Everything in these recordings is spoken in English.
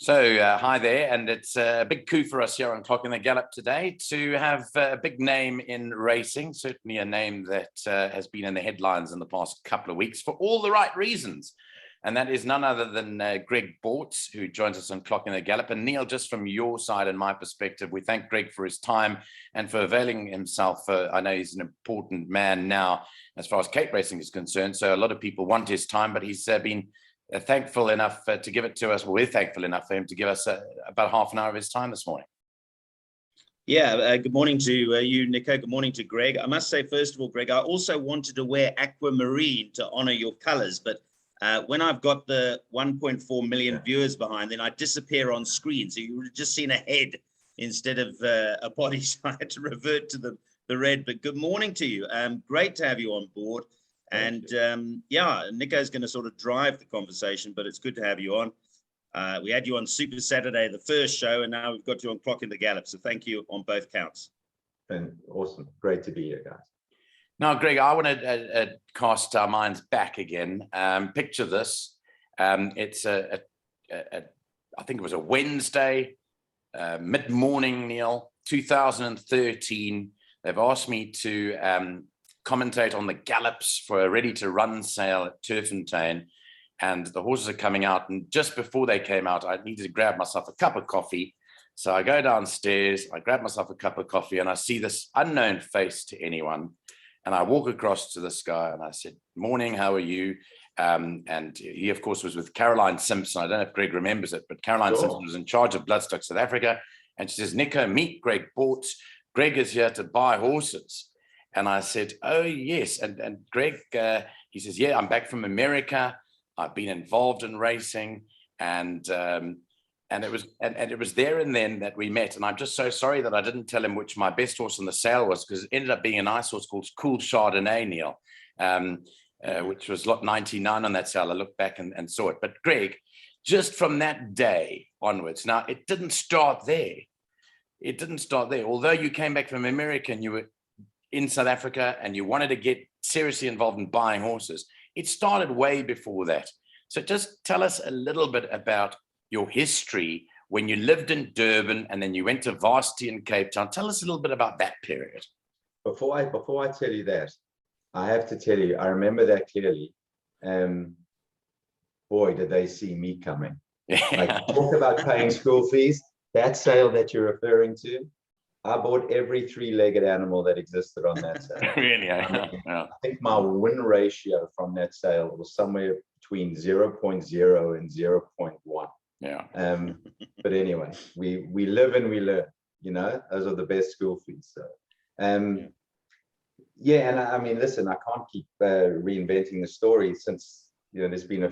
Hi there, and it's a big coup for us here on Clocking the Gallop today to have a big name in racing, certainly a name that has been in the headlines in the past couple of weeks for all the right reasons. And that is none other than Greg Bortz, who joins us on Clocking the Gallop. And Neil, just from your side and my perspective, we thank Greg for his time and for availing himself. I know he's an important man now as far as Cape racing is concerned, so a lot of people want his time, but he's been thankful enough to give it to us. Well, we're thankful enough for him to give us about half an hour of his time this morning. Yeah, good morning to you, Nico. Good morning to Greg. I must say, first of all, Greg, I also wanted to wear aquamarine to honor your colors, but when I've got the 1.4 million viewers behind, then I disappear on screen. So you would have just seen a head instead of a body, so I had to revert to the red. But good morning to you. Great to have you on board. And yeah, Nico's going to sort of drive the conversation, but it's good to have you on. We had you on Super Saturday, the first show, and now we've got you on Clocking the Gallop. So thank you on both counts. And awesome. Great to be here, guys. Now, Greg, I want to cast our minds back again. Picture this. It's I think it was a Wednesday, mid-morning, Neil, 2013. They've asked me to commentate on the gallops for a ready-to-run sale at Turffontein, and the horses are coming out. And just before they came out, I needed to grab myself a cup of coffee. So I go downstairs, I grab myself a cup of coffee, and I see this unknown face to anyone. And I walk across to this guy and I said, "Morning, how are you?" And he, of course, was with Caroline Simpson. I don't know if Greg remembers it, but Caroline Simpson was in charge of Bloodstock South Africa. And she says, "Nico, meet Greg Bortz. Greg is here to buy horses." And I said, "Oh, yes." And Greg, he says, "Yeah, I'm back from America. I've been involved in racing." And it was there and then that we met. And I'm just so sorry that I didn't tell him which my best horse in the sale was, because it ended up being a nice horse called Cool Chardonnay, Neil, which was lot 99 on that sale. I looked back and saw it. But Greg, just from that day onwards, now it didn't start there. It didn't start there. Although you came back from America and you were in South Africa and you wanted to get seriously involved in buying horses, it started way before that. So just tell us a little bit about your history when you lived in Durban and then you went to varsity in Cape Town. Tell us a little bit about that period. Before I tell you that, I have to tell you, I remember that clearly. Boy, did they see me coming. Like, talk about paying school fees. That sale that you're referring to, I bought every three-legged animal that existed on that sale. Really? I think my win ratio from that sale was somewhere between 0.0 and 0.1. Yeah. But anyway, we live and we learn, you know, those are the best school fees. So yeah, and I mean, listen, I can't keep reinventing the story, since, you know, there's been a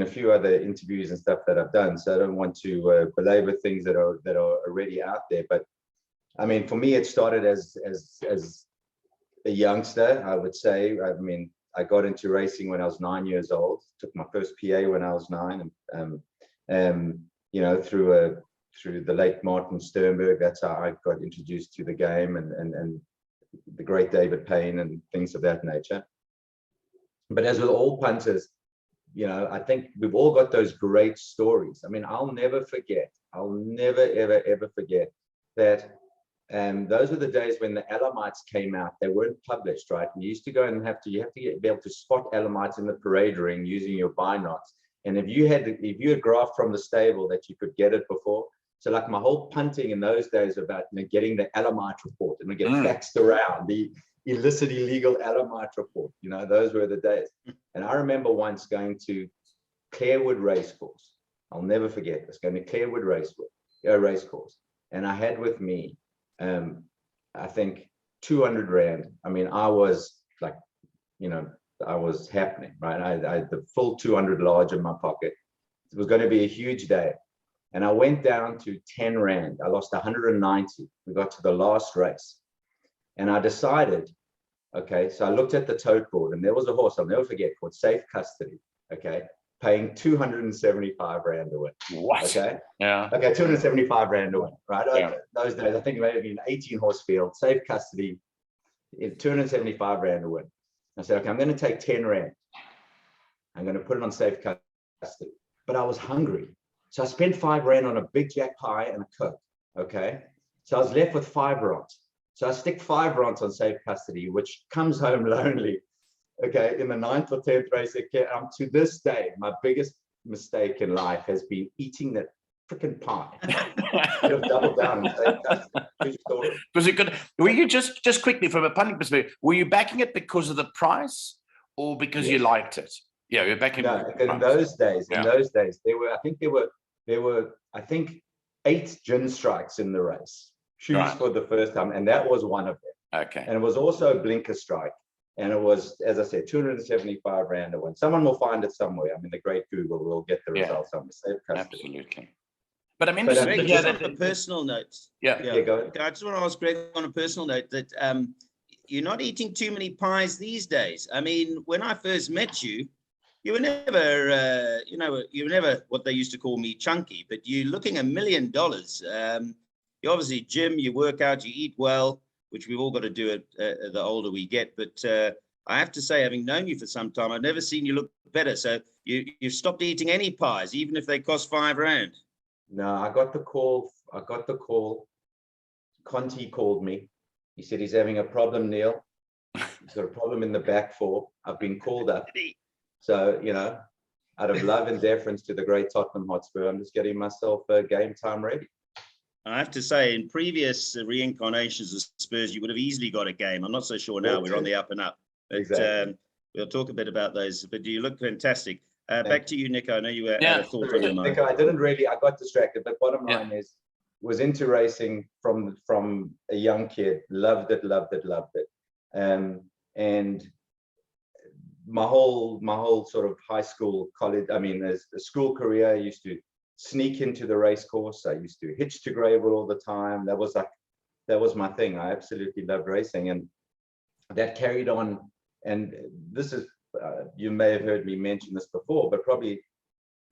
few other interviews and stuff that I've done, so I don't want to belabor things that are already out there. But I mean, for me, it started as a youngster, I would say. I mean, I got into racing when I was 9 years old. Took my first PA when I was 9, and you know, through the late Martin Sternberg. That's how I got introduced to the game, and the great David Payne and things of that nature. But as with all punters, you know, I think we've all got those great stories. I mean, I'll never ever forget that. And those were the days when the Alamites came out. They weren't published, right? And you used to go and be able to spot Alamites in the parade ring using your binocs. And if you had graph from the stable that you could get it before. So like my whole punting in those days about, you know, getting the Alamite report, and we get faxed around the illicit illegal Alamite report. You know, those were the days. And I remember once going to Clarewood Racecourse. I'll never forget this. Going to Clarewood Racecourse, and I had with me, I think 200 Rand. I mean, I was like, you know, I was happening, right? I had the full 200 large in my pocket. It was going to be a huge day. And I went down to 10 Rand. I lost 190. We got to the last race. And I decided, okay, so I looked at the tote board, and there was a horse I'll never forget called Safe Custody, okay, paying 275 Rand a win. What? Okay. Yeah. Okay, 275 Rand a win, right? Yeah. Those days, I think it may have been an 18-horse field, Safe Custody, 275 Rand a win. I said, okay, I'm going to take 10 Rand. I'm going to put it on Safe Custody. But I was hungry. So I spent £5 on a big jack pie and a Coke. Okay. So I was left with £5. So I stick £5 on safe custody, which comes home lonely. Okay. In the 9th or 10th race, to this day, my biggest mistake in life has been eating that freaking pie. Should have doubled down and safe custody. True story. Was it good? Were you just quickly from a punting perspective, were you backing it because of the price or because you liked it? Yeah, you're backing no, in those days, there were, I think 8 gin strikes in the race. Choose for the first time, and that was one of them. Okay. And it was also a blinker strike. And it was, as I said, 275 Rand to win. Someone will find it somewhere. I mean, the great Google will get the results on the safe custody. Absolutely. But I'm interested Greg, to hear just that. on a personal note. Yeah, go ahead. I just want to ask Greg on a personal note that you're not eating too many pies these days. I mean, when I first met you, you were never, you were never what they used to call me chunky, but you're looking $1 million. You obviously gym, you work out, you eat well, which we've all got to do it the older we get. But I have to say, having known you for some time, I've never seen you look better. So you've stopped eating any pies, even if they cost £5. No, I got the call. Conti called me. He said he's having a problem, Neil. He's got a problem in the back 4. I've been called up. So, out of love and deference to the great Tottenham Hotspur, I'm just getting myself game time ready. I have to say, in previous reincarnations of Spurs, you would have easily got a game. I'm not so sure now. We're on the up and up. But, exactly. We'll talk a bit about those. But you look fantastic. Back to you, Nico. I know you had a thought on your mind. Nico, I got distracted. But bottom line was into racing from a young kid. Loved it. And my whole sort of high school, college, as a school career, I used to sneak into the race course. I used to hitch to gravel all the time. That was my thing. I absolutely loved racing, and that carried on. And this is, you may have heard me mention this before, but probably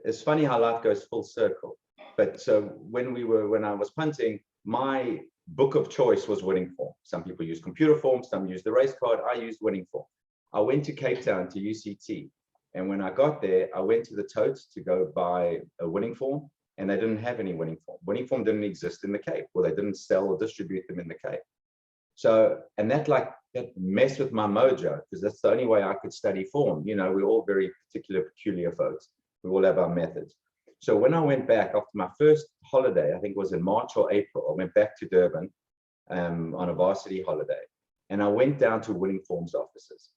it's funny how life goes full circle. But so when I was punting, my book of choice was winning form. Some people use computer form, some use the race card. I used winning form. I went to Cape Town to UCT. And when I got there, I went to the totes to go buy a winning form, and they didn't have any winning form. Winning form didn't exist in the Cape, or they didn't sell or distribute them in the Cape. So, and that messed with my mojo, because that's the only way I could study form. We're all very peculiar folks. We all have our methods. So when I went back after my first holiday, I think it was in March or April, I went back to Durban on a varsity holiday, and I went down to winning forms offices.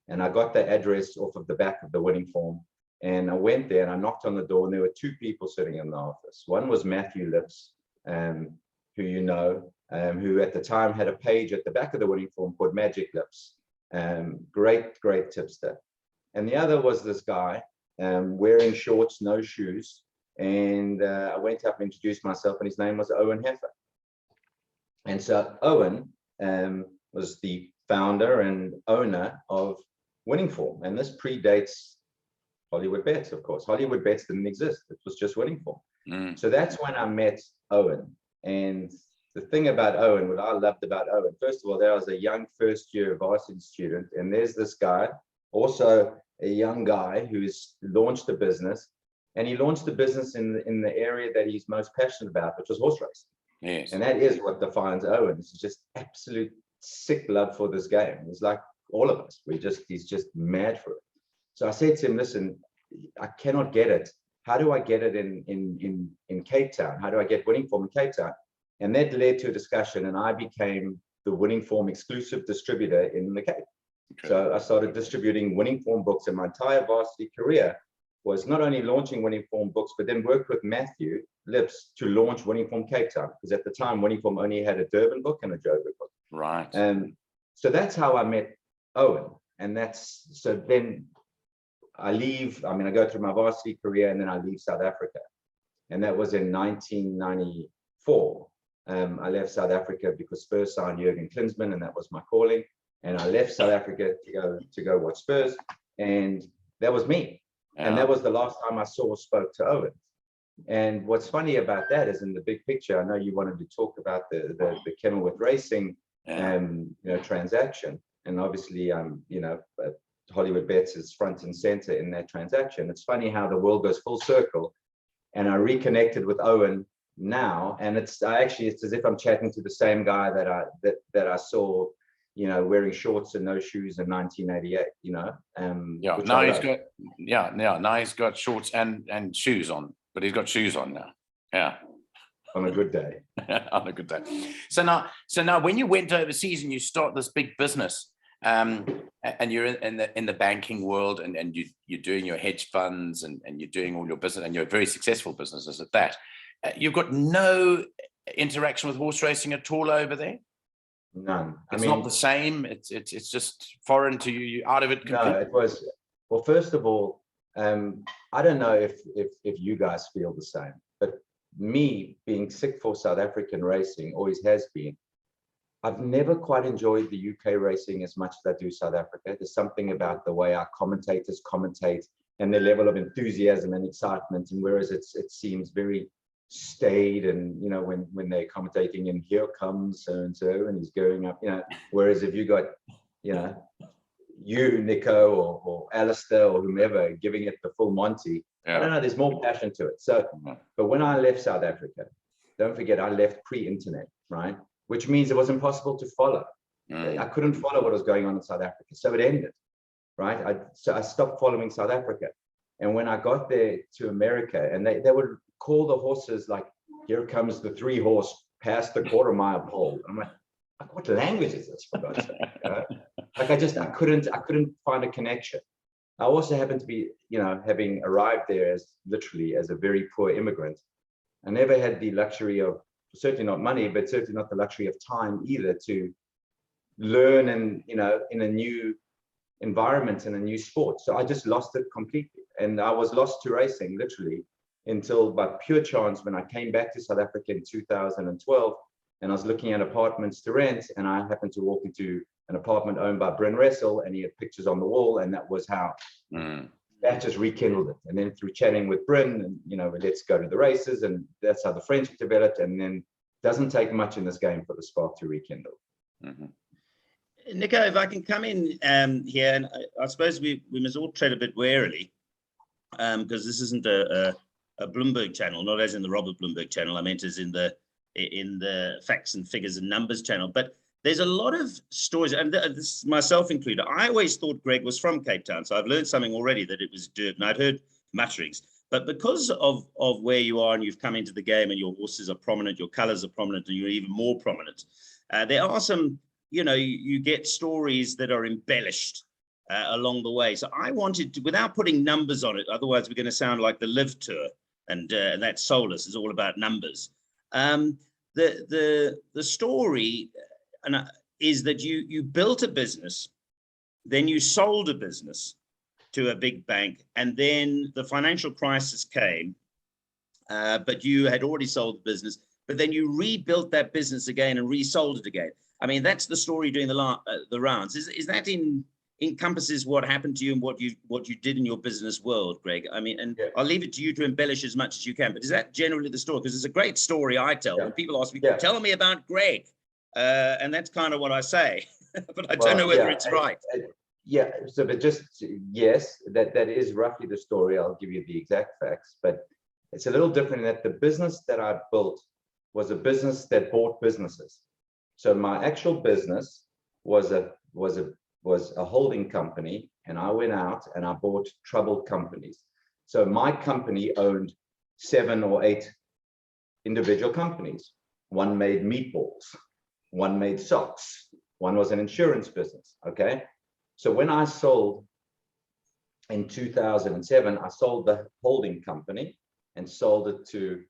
And I got the address off of the back of the winning form. And I went there and I knocked on the door, and there were 2 people sitting in the office. One was Matthew Lips, who who at the time had a page at the back of the winning form called Magic Lips. Great tipster. And the other was this guy wearing shorts, no shoes. And I went up and introduced myself, and his name was Owen Heffer. And so Owen was the founder and owner of Winning Form, and this predates Hollywoodbets, of course. Hollywoodbets didn't exist; it was just Winning Form. So that's when I met Owen. And the thing about Owen, what I loved about Owen, first of all, there was a young first-year varsity student, and there's this guy, also a young guy who's launched a business, and he launched the business in the area that he's most passionate about, which was horse racing. Yes. And that is what defines Owen. It's just absolute sick love for this game. It's like all of us. He's just mad for it. So I said to him, listen, I cannot get it. How do I get it in Cape Town? How do I get Winning Form in Cape Town? And that led to a discussion, and I became the Winning Form exclusive distributor in the Cape. Okay. So I started distributing Winning Form books, and my entire varsity career was not only launching Winning Form books, but then worked with Matthew Lips to launch Winning Form Cape Town, because at the time Winning Form only had a Durban book and a Joburg book. Right. So that's how I met Owen. And so then I go through my varsity career, and then I leave South Africa. And that was in 1994. I left South Africa because Spurs signed Jurgen Klinsmann, and that was my calling. And I left South Africa to go watch Spurs, and that was me. Yeah. And that was the last time I spoke to Owen. And what's funny about that is, in the big picture, I know you wanted to talk about the Kenilworth racing transaction, and obviously Hollywoodbets is front and center in that transaction. It's funny how the world goes full circle. And I reconnected with Owen now, and it's as if I'm chatting to the same guy that I saw, you know, wearing shorts and no shoes in 1988. You know, yeah. Now he's got shorts and shoes on, but he's got shoes on now. Yeah. On a good day. On a good day. So now, when you went overseas and you start this big business, and you're in the banking world, and you're doing your hedge funds, and you're doing all your business, and you're very successful businesses at that. You've got no interaction with horse racing at all over there. None. It's not the same. It's just foreign to you. You're out of it completely. No, it was. Well, first of all, I don't know if you guys feel the same, but me being sick for South African racing always has been. I've never quite enjoyed the UK racing as much as I do South Africa. There's something about the way our commentators commentate and their level of enthusiasm and excitement, and whereas it seems very staid, and you know, when they're commentating, and here comes so and so, and he's going up, you know, whereas if you got, you know, you Nico or Alistair or whomever giving it the full Monty, I don't know, there's more passion to it. So, but when I left South Africa, don't forget I left pre-internet, right? Which means it was impossible to follow. I couldn't follow what was going on in South Africa, so it ended, right? So I stopped following South Africa, and when I got there to America, and they would call the horses like, here comes the 3-horse past the quarter-mile pole. I'm like, what language is this, for God's sake? Like I couldn't find a connection. I also happened to be, you know, having arrived there literally as a very poor immigrant. I never had the luxury of, certainly not money, but certainly not the luxury of time either, to learn and, you know, in a new environment and a new sport. So I just lost it completely, and I was lost to racing literally until by pure chance when I came back to South Africa in 2012, and I was looking at apartments to rent, and I happened to walk into an apartment owned by Bryn Russell, and he had pictures on the wall, and that was how that just rekindled it. And then through chatting with Bryn, and you know, let's go to the races, and that's how the friendship developed. And then doesn't take much in this game for the spark to rekindle. Nico, if I can come in here, and I suppose we must all tread a bit warily, because this isn't a Bloomberg channel, not as in the Robert Bloomberg channel. I meant as in the facts and figures and numbers channel. But there's a lot of stories, and this myself included. I always thought Greg was from Cape Town, so I've learned something already, that it was Durban. I'd heard mutterings, but because of where you are and you've come into the game and your horses are prominent, your colours are prominent, and you're even more prominent, there are some, you know, you get stories that are embellished along the way. So I wanted to, without putting numbers on it, otherwise we're going to sound like the Live Tour, and that's soulless. It's all about numbers. The story is that you built a business, then you sold a business to a big bank, and then the financial crisis came, but you had already sold the business, but then you rebuilt that business again and resold it again. I mean, that's the story doing the rounds. Is that encompasses what happened to you and what you did in your business world, Greg? I mean, and I'll leave it to you to embellish as much as you can, but is that generally the story? Because it's a great story I tell. When people ask me, tell me about Greg. And that's kind of what I say, but I don't know whether it's right. So, but just, yes, that is roughly the story. I'll give you the exact facts, but it's a little different in that the business that I built was a business that bought businesses. So my actual business was a holding company, and I went out and I bought troubled companies. So my company owned 7 or 8 individual companies. One made meatballs, one made socks, one was an insurance business. Okay. So when I sold in 2007, I sold the holding company and sold it to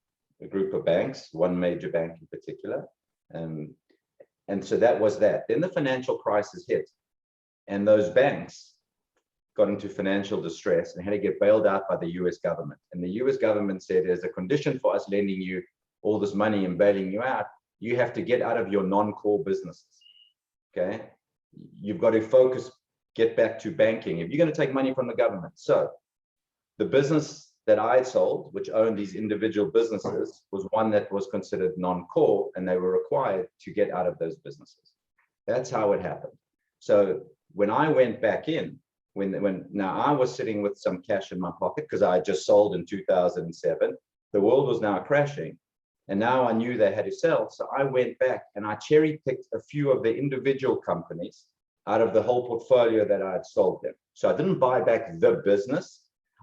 a group of banks, one major bank in particular. And so that was that. Then the financial crisis hit, and those banks got into financial distress and had to get bailed out by the US government. And the US government said, as a condition for us lending you all this money and bailing you out, you have to get out of your non-core businesses. Okay, you've got to focus, get back to banking if you're going to take money from the government. So the business that I sold, which owned these individual businesses, was one that was considered non-core, and they were required to get out of those businesses. That's how it happened. So when I went back in, now I was sitting with some cash in my pocket because I had just sold in 2007. the world was now crashing. And now I knew they had to sell. So I went back and I cherry picked a few of the individual companies out of the whole portfolio that I had sold them. So I didn't buy back the business.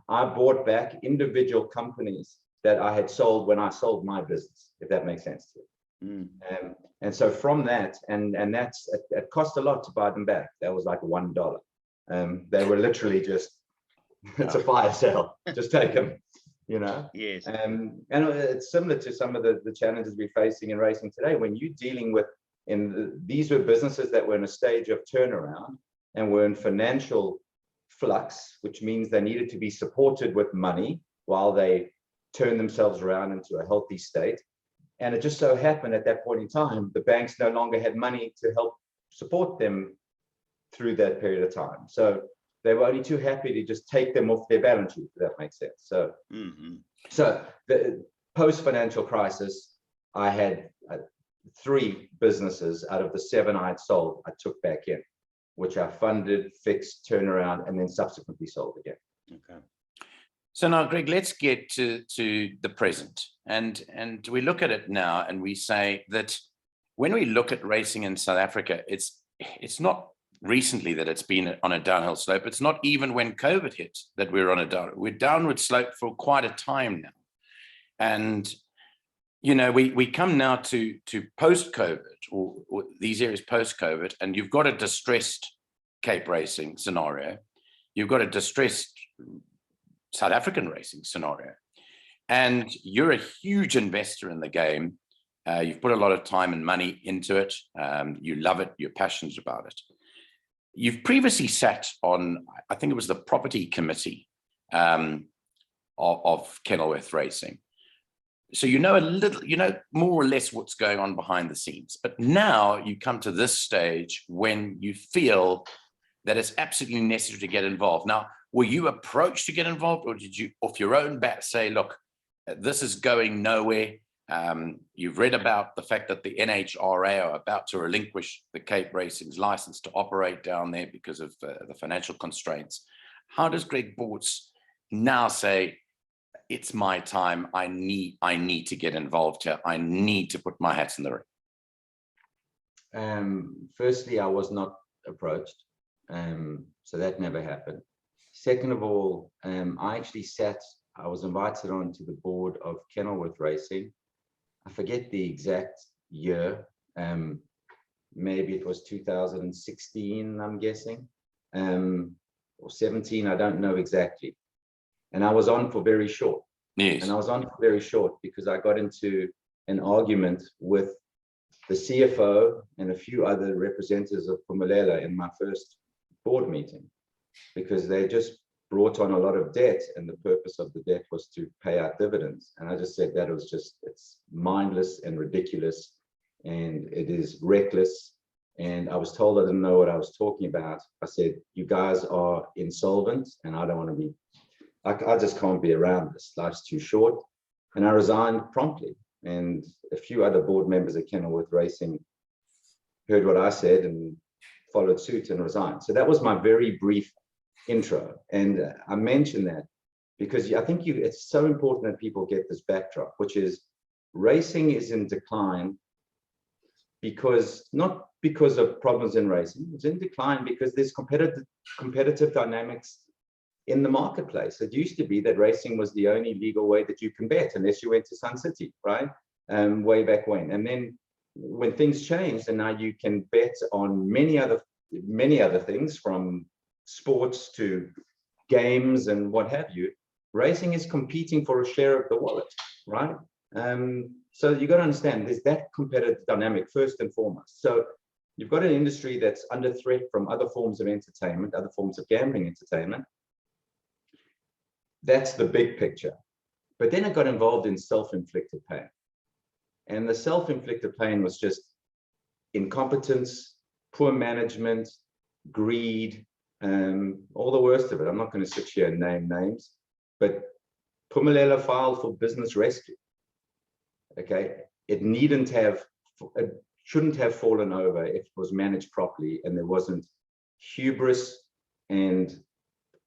I bought back individual companies that I had sold when I sold my business, if that makes sense to you. And so from that, and that's, it cost a lot to buy them back. That was like $1. They were literally just, it's a fire sale, just take them, you know. Yes. And it's similar to some of the challenges we're facing in racing today. When you're dealing with, these were businesses that were in a stage of turnaround and were in financial flux, which means they needed to be supported with money while they turn themselves around into a healthy state. And it just so happened at that point in time, the banks no longer had money to help support them through that period of time. So they were only too happy to just take them off their balance sheet, if that makes sense. So, so the post-financial crisis, I had 3 businesses out of the 7 I had sold, I took back in, which I funded, fixed, turnaround, and then subsequently sold again. Okay. So now, Greg, let's get to the present. And we look at it now and we say that when we look at racing in South Africa, it's not recently that it's been on a downhill slope. It's not even when COVID hit that we're on we're downward slope for quite a time now. And, you know, we come now to post-COVID or these areas post-COVID, and you've got a distressed Cape racing scenario. You've got a distressed South African racing scenario, and you're a huge investor in the game. You've put a lot of time and money into it. You love it. You're passionate about it. You've previously sat on, I think it was the property committee of Kenilworth Racing. So you know a little, you know more or less what's going on behind the scenes. But now you come to this stage when you feel that it's absolutely necessary to get involved. Now, were you approached to get involved, or did you, off your own bat, say, look, this is going nowhere? You've read about the fact that the NHRA are about to relinquish the Cape Racing's license to operate down there because of the financial constraints. How does Greg Bortz now say, it's my time, I need to get involved here, I need to put my hat in the ring? Firstly, I was not approached, so that never happened. Second of all, I was invited onto the board of Kenilworth Racing. I forget the exact year. Maybe it was 2016, I'm guessing, or 17, I don't know exactly. And I was on for very short. Yes. And I was on for very short because I got into an argument with the CFO and a few other representatives of Phumelela in my first board meeting, because they just brought on a lot of debt, and the purpose of the debt was to pay out dividends. And I just said that was just, it's mindless and ridiculous, and it is reckless. And I was told I didn't know what I was talking about. I said, you guys are insolvent, and I don't want to be, I just can't be around this. Life's too short. And I resigned promptly. And a few other board members at Kenilworth Racing heard what I said and followed suit and resigned. So that was my very brief intro. And I mention that because I think it's so important that people get this backdrop, which is racing is in decline because, not because of problems in racing, it's in decline because there's competitive dynamics in the marketplace. It used to be that racing was the only legal way that you can bet, unless you went to Sun City, right? Way back when. And then when things changed, and now you can bet on many other things, from sports to games and what have you. Racing is competing for a share of the wallet, right? So you got to understand there's that competitive dynamic first and foremost. So you've got an industry that's under threat from other forms of entertainment, other forms of gambling entertainment. That's the big picture. But then it got involved in self-inflicted pain. And the self-inflicted pain was just incompetence, poor management, greed, all the worst of it. I'm not going to sit here and name names, but Phumelela filed for business rescue. Okay, it shouldn't have fallen over if it was managed properly and there wasn't hubris and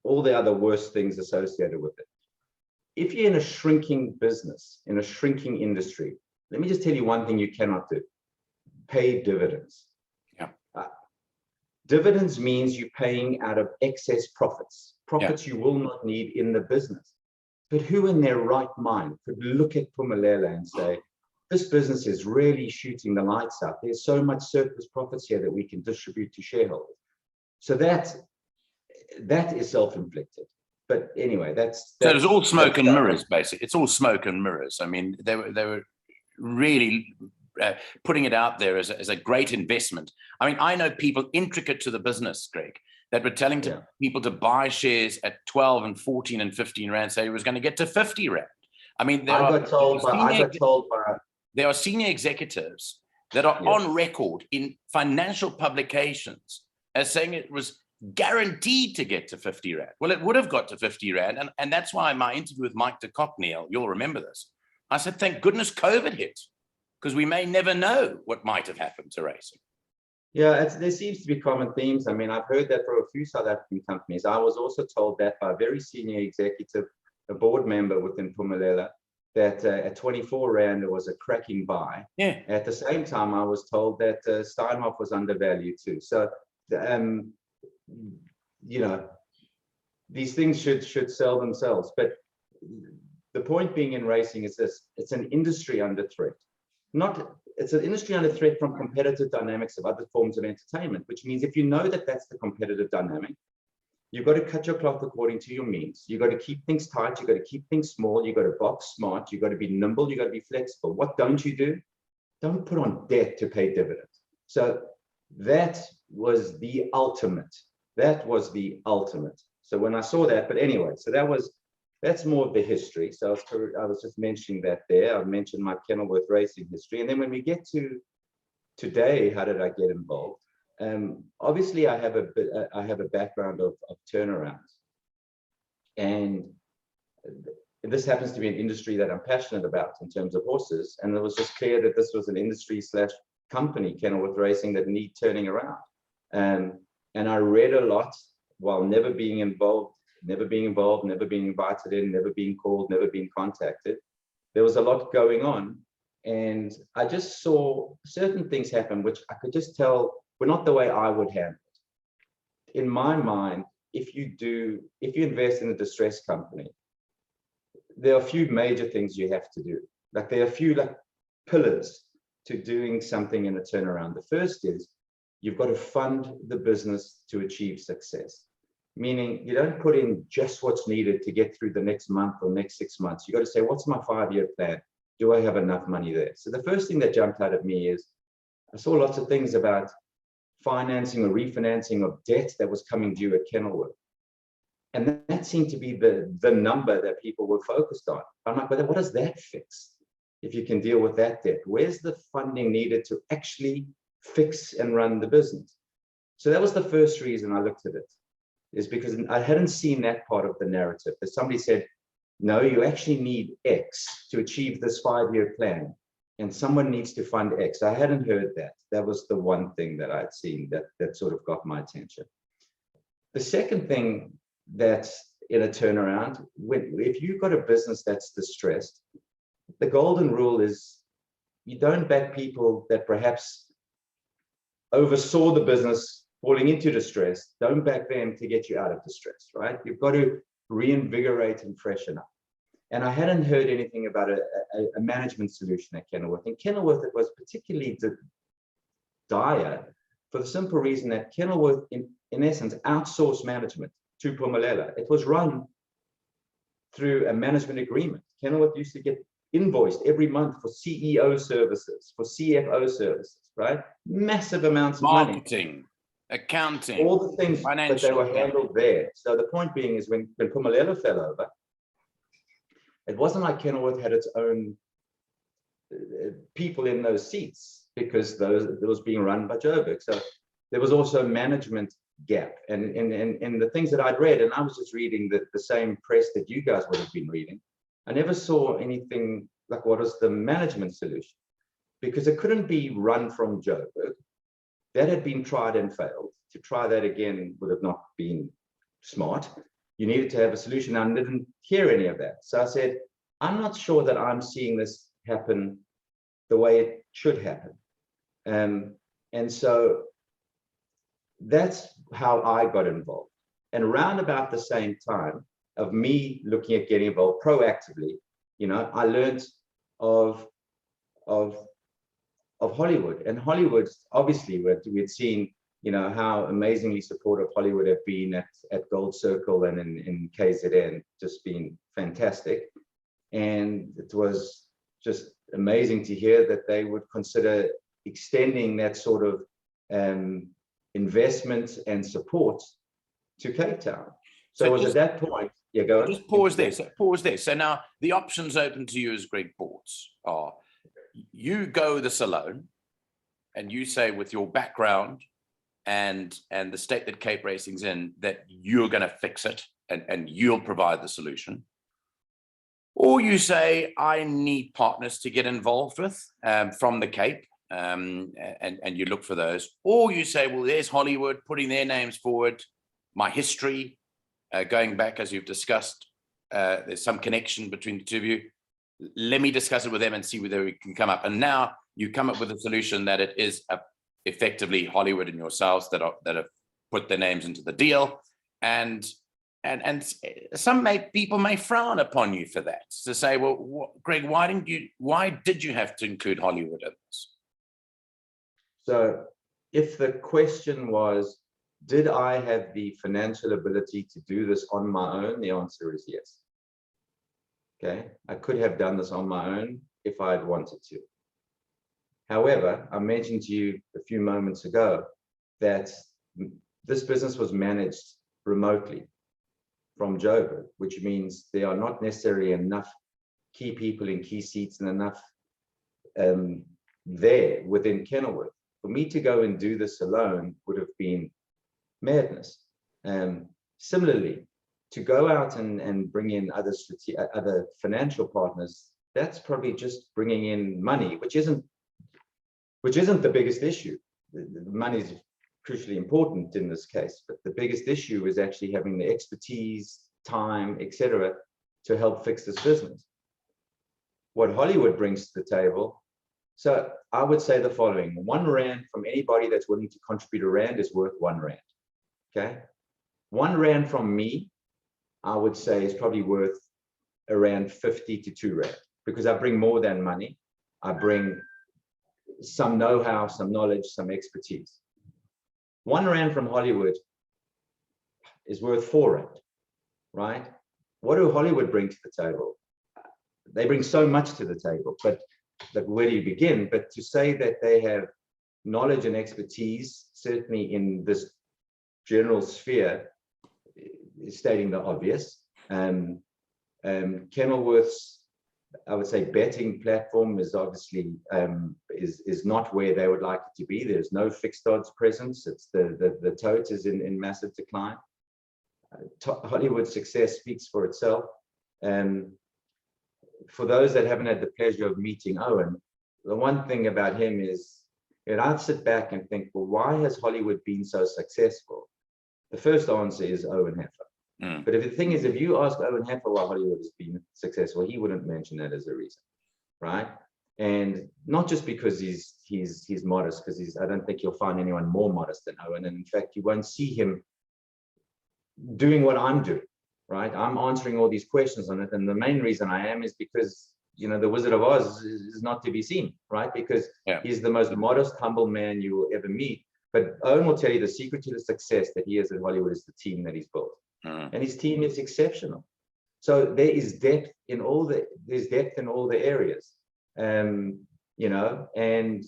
all the other worst things associated with it. if you're in a shrinking business, in a shrinking industry, let me just tell you one thing you cannot do: pay dividends. Yeah. Dividends means you're paying out of excess profits, you will not need in the business. But who in their right mind could look at Phumelela and say, this business is really shooting the lights out. There's so much surplus profits here that we can distribute to shareholders. So that is self-inflicted. But anyway, so it's all smoke and mirrors, basically. It's all smoke and mirrors. I mean, they were really putting it out there as a great investment. I mean, I know people intricate to the business, Greg, that were telling people to buy shares at 12 and 14 and 15 rand, say it was going to get to 50 rand. I mean, there are senior executives that are on record in financial publications as saying it was guaranteed to get to 50 rand. Well, it would have got to 50 rand. And that's why my interview with Mike de Kock, Neil, you'll remember this. I said, thank goodness COVID hit, because we may never know what might have happened to racing. Yeah, there seems to be common themes. I mean, I've heard that for a few South African companies. I was also told that by a very senior executive, a board member within Phumelela, that at 24 rand, it was a cracking buy. Yeah. At the same time, I was told that Steinhoff was undervalued too. So, you know, these things should sell themselves. But the point being in racing is this: it's an industry under threat. It's an industry under threat from competitive dynamics of other forms of entertainment, which means if you know that that's the competitive dynamic, you've got to cut your cloth according to your means. You've got to keep things tight. You've got to keep things small. You've got to box smart. You've got to be nimble. You've got to be flexible. What don't you do? Don't put on debt to pay dividends. So that was the ultimate. That was the ultimate. So when I saw that, but anyway, so that's more of the history. So I was just mentioning that there. I mentioned my Kenilworth racing history. And then when we get to today, how did I get involved? Obviously, I have a background of turnarounds. And this happens to be an industry that I'm passionate about in terms of horses. And it was just clear that this was an industry / company, Kenilworth Racing, that need turning around. And I read a lot while never being involved, never being invited in, never being called, never being contacted. There was a lot going on. And I just saw certain things happen, which I could just tell were not the way I would handle it. In my mind, if you invest in a distressed company, there are a few major things you have to do. Like there are a few pillars to doing something in a turnaround. The first is you've got to fund the business to achieve success. Meaning you don't put in just what's needed to get through the next month or next 6 months. You got to say, what's my 5-year plan? Do I have enough money there? So the first thing that jumped out at me is I saw lots of things about financing or refinancing of debt that was coming due at Kenilworth. And that seemed to be the number that people were focused on. I'm like, but what does that fix? If you can deal with that debt, where's the funding needed to actually fix and run the business? So that was the first reason I looked at it, is because I hadn't seen that part of the narrative. That somebody said, no, you actually need X to achieve this 5-year plan, and someone needs to fund X. I hadn't heard that. That was the one thing that I'd seen that sort of got my attention. The second thing that's in a turnaround, if you've got a business that's distressed, the golden rule is you don't back people that perhaps oversaw the business falling into distress. Don't back them to get you out of distress, right? You've got to reinvigorate and freshen up. And I hadn't heard anything about a management solution at Kenilworth. In Kenilworth, it was particularly dire for the simple reason that Kenilworth, in essence, outsourced management to Phumelela. It was run through a management agreement. Kenilworth used to get invoiced every month for CEO services, for CFO services, right? Massive amounts of money. Marketing, accounting, all the things that they were handled there. So the point being is when Phumelela fell over, it wasn't like Kenilworth had its own people in those seats, because it was being run by Joburg. So there was also a management gap. And the things that I'd read, and I was just reading the same press that you guys would have been reading, I never saw anything like what was the management solution, because it couldn't be run from Joburg. That had been tried and failed. To try that again would have not been smart. you needed to have a solution. I didn't hear any of that. So I said, I'm not sure that I'm seeing this happen the way it should happen. And so that's how I got involved. And around about the same time of me looking at getting involved proactively, you know, I learned of Hollywood. And Hollywood, obviously, we'd seen, you know, how amazingly supportive Hollywood have been at Gold Circle and in KZN, just been fantastic. And it was just amazing to hear that they would consider extending that sort of investment and support to Cape Town. So it was at that point, yeah, go on. Just pause there. So pause there. So now the options open to you as Greg Bortz are: you go this alone, and you say with your background and the state that Cape Racing's in, that you're going to fix it and you'll provide the solution. Or you say, I need partners to get involved with from the Cape, and you look for those. Or you say, well, there's Hollywood putting their names forward, my history, going back, as you've discussed, there's some connection between the two of you. Let me discuss it with them and see whether we can come up. And now you come up with a solution that it is effectively Hollywood and yourselves that have put their names into the deal. And some people may frown upon you for that, to say, well, Greg, why did you have to include Hollywood in this? So if the question was, did I have the financial ability to do this on my own? The answer is yes. Okay, I could have done this on my own if I had wanted to. However, I mentioned to you a few moments ago that this business was managed remotely from Joburg, which means there are not necessarily enough key people in key seats and enough there within Kenilworth. For me to go and do this alone would have been madness. Similarly, to go out and bring in other financial partners, that's probably just bringing in money, which isn't the biggest issue. The money is crucially important in this case, but the biggest issue is actually having the expertise, time, etc., to help fix this business. What Hollywood brings to the table, so I would say the following: 1 rand from anybody that's willing to contribute a rand is worth 1 rand. Okay, 1 rand from me, I would say, is probably worth around 50 to 2 rand, because I bring more than money. I bring some know-how, some knowledge, some expertise. 1 rand from Hollywood is worth 4 rand, right? What do Hollywood bring to the table? They bring so much to the table, but where do you begin? But to say that they have knowledge and expertise, certainly in this general sphere, is stating the obvious. Kenilworth's, I would say, betting platform is obviously is not where they would like it to be. There's no fixed odds presence. It's the tote is in massive decline. Hollywood's success speaks for itself. For those that haven't had the pleasure of meeting Owen, the one thing about him is, and I'd sit back and think, well, why has Hollywood been so successful? The first answer is Owen Heffer. But if the thing is, if you ask Owen Heffer why Hollywood has been successful, he wouldn't mention that as a reason, right? And not just because he's modest, because I don't think you'll find anyone more modest than Owen. And in fact, you won't see him doing what I'm doing, right? I'm answering all these questions on it, and the main reason I am is because, you know, the Wizard of Oz is not to be seen, right? Because he's the most modest, humble man you will ever meet. But Owen will tell you the secret to the success that he has at Hollywood is the team that he's built. And his team is exceptional. So there is depth in all the areas, you know, and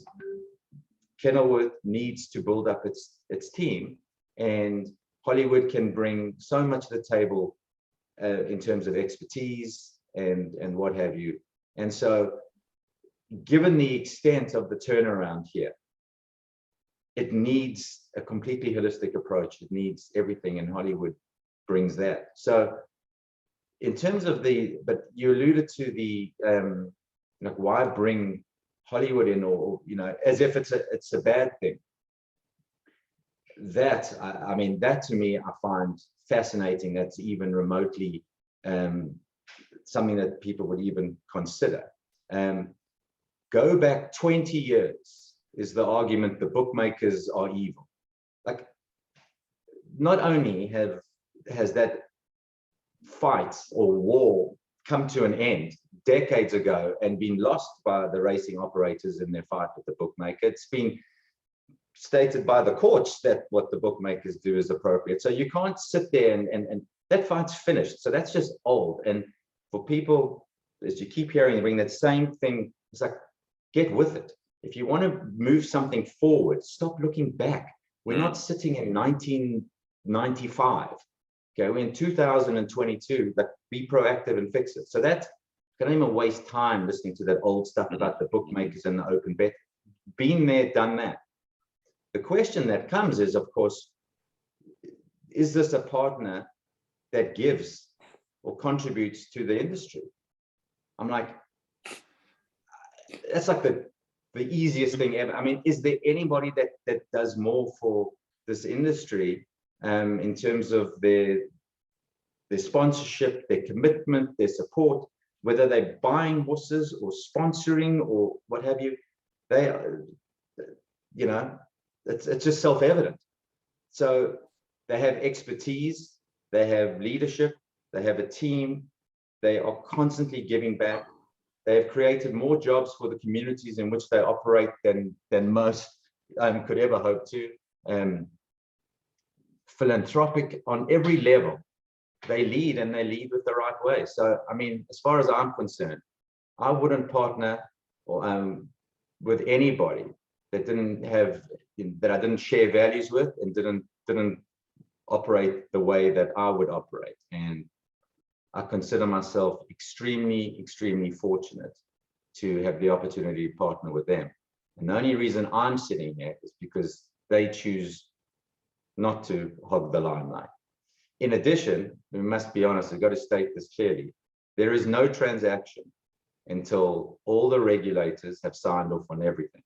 Kenilworth needs to build up its team, and Hollywood can bring so much to the table in terms of expertise and what have you. And so, given the extent of the turnaround here, it needs a completely holistic approach. It needs everything, and Hollywood brings that. So in terms of but you alluded to the like, why bring Hollywood in, or, you know, as if it's a bad thing. That, I mean, that to me, I find fascinating that's even remotely something that people would even consider. Go back 20 years is the argument the bookmakers are evil. Like, not only has that fight or war come to an end decades ago and been lost by the racing operators in their fight with the bookmaker, it's been stated by the courts that what the bookmakers do is appropriate. So you can't sit there and that fight's finished. So that's just old. And for people, as you keep hearing, bring that same thing, it's like, get with it. If you want to move something forward, stop looking back. We're not sitting in 1995. Okay, we're in 2022. Like, be proactive and fix it. So that, I don't even waste time listening to that old stuff about the bookmakers and the open bet. Been there, done that. The question that comes is, of course, is this a partner that gives or contributes to the industry? I'm like, that's like the easiest thing ever. I mean, is there anybody that does more for this industry in terms of their sponsorship, their commitment, their support, whether they're buying horses or sponsoring or what have you? They are, you know, it's just self-evident. So they have expertise, they have leadership, they have a team, they are constantly giving back. They have created more jobs for the communities in which they operate than most could ever hope to. Philanthropic on every level. They lead, and they lead with the right way. So, I mean, as far as I'm concerned, I wouldn't partner or with anybody that didn't have, that I didn't share values with and didn't operate the way that I would operate. And I consider myself extremely, extremely fortunate to have the opportunity to partner with them. And the only reason I'm sitting here is because they choose not to hog the limelight. In addition, we must be honest, I've got to state this clearly. There is no transaction until all the regulators have signed off on everything.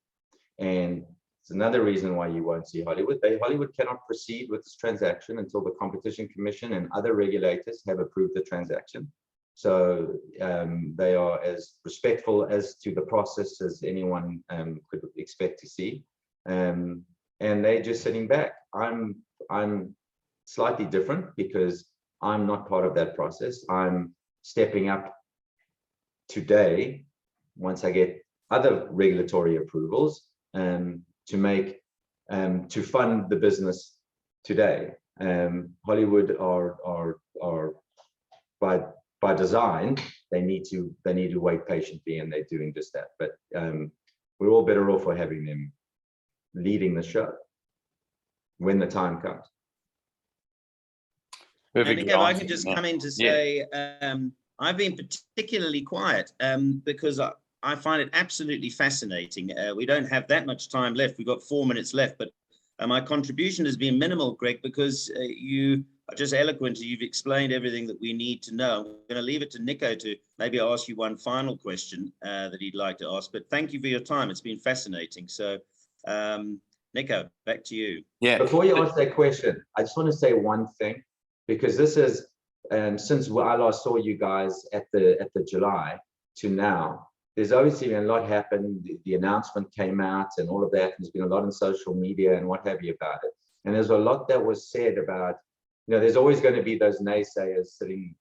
And it's another reason why you won't see Hollywood. Hollywood cannot proceed with this transaction until the Competition Commission and other regulators have approved the transaction. So they are as respectful as to the process as anyone could expect to see. And they're just sitting back. I'm slightly different because I'm not part of that process. I'm stepping up today, once I get other regulatory approvals, to make to fund the business today. Hollywood are by design, they need to wait patiently, and they're doing just that. But we're all better off for having them leading the show when the time comes. I think if I can just come in to say, I've been particularly quiet because I find it absolutely fascinating. We don't have that much time left. We've got 4 minutes left, but my contribution has been minimal, Greg, because you are just eloquent. You've explained everything that we need to know. I'm going to leave it to Nico to maybe ask you one final question that he'd like to ask, but thank you for your time. It's been fascinating. So, Nico, back to you. Yeah. Before you ask that question, I just want to say one thing, because this is, since I last saw you guys at the July to now, there's obviously been a lot happened. The announcement came out and all of that. There's been a lot on social media and what have you about it. And there's a lot that was said about, you know, there's always going to be those naysayers sitting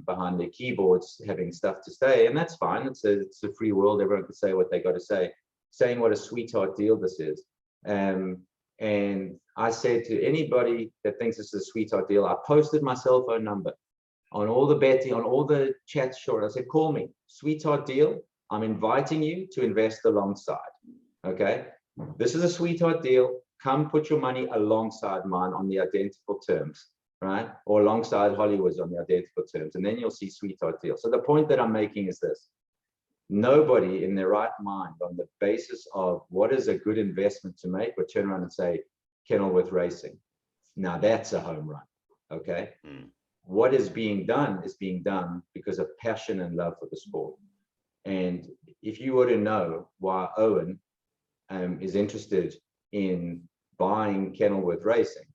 behind their keyboards having stuff to say, and that's fine. It's a free world. Everyone can say what they got to say, saying what a sweetheart deal this is. And I said to anybody that thinks this is a sweetheart deal, I posted my cell phone number on all the betting, on all the chats short. I said, call me, sweetheart deal. I'm inviting you to invest alongside. Okay, this is a sweetheart deal. Come put your money alongside mine on the identical terms, right? Or alongside Hollywood's on the identical terms, and then you'll see sweetheart deal. So the point that I'm making is this: nobody in their right mind, on the basis of what is a good investment to make, would turn around and say Kenilworth Racing. Now that's a home run. Okay. What is being done because of passion and love for the sport. And if you were to know why Owen is interested in buying Kenilworth Racing,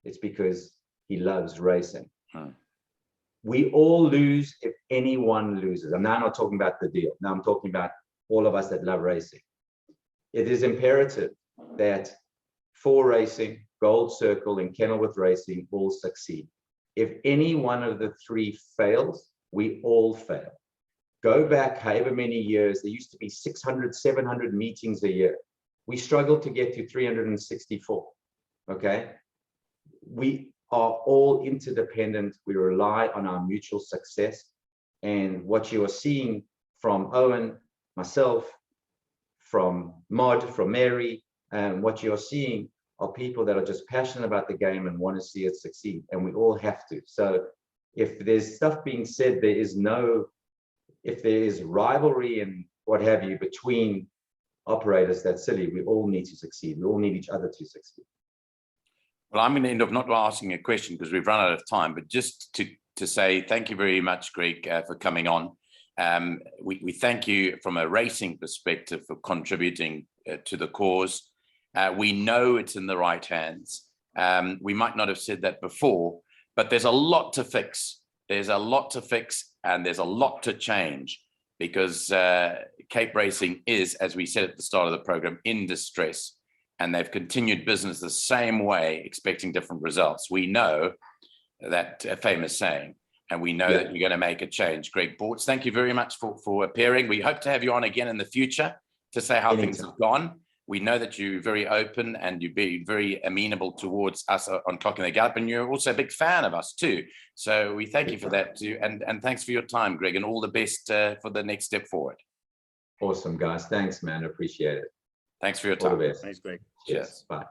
it's because He loves racing. Hmm. We all lose if anyone loses. I'm now not talking about the deal. Now I'm talking about all of us that love racing. It is imperative that For Racing, Gold Circle, and Kenilworth Racing all succeed. If any one of the three fails, we all fail. Go back however many years, there used to be 600, 700 meetings a year. We struggled to get to 364, okay? We are all interdependent. We rely on our mutual success. And what you are seeing from Owen, myself, from Mod, from Mary, and what you're seeing are people that are just passionate about the game and want to see it succeed. And we all have to. So if there's stuff being said, if there is rivalry and what have you between operators, that's silly. We all need to succeed. We all need each other to succeed. Well, I'm going to end up not asking a question because we've run out of time, but just to say thank you very much, Greg, for coming on. We thank you from a racing perspective for contributing to the cause. We know it's in the right hands. We might not have said that before, but there's a lot to fix. There's a lot to fix and there's a lot to change because Cape Racing is, as we said at the start of the program, in distress. And they've continued business the same way, expecting different results. We know that famous saying, and we know that you're going to make a change. Greg Bortz, thank you very much for appearing. We hope to have you on again in the future to say how things have gone. We know that you're very open and you've been very amenable towards us on Clocking the Gallop, and you're also a big fan of us too. So we thank you for that too. And thanks for your time, Greg, and all the best for the next step forward. Awesome, guys. Thanks, man. Appreciate it. Thanks for your time. All the best. Thanks, Greg. Cheers. Bye.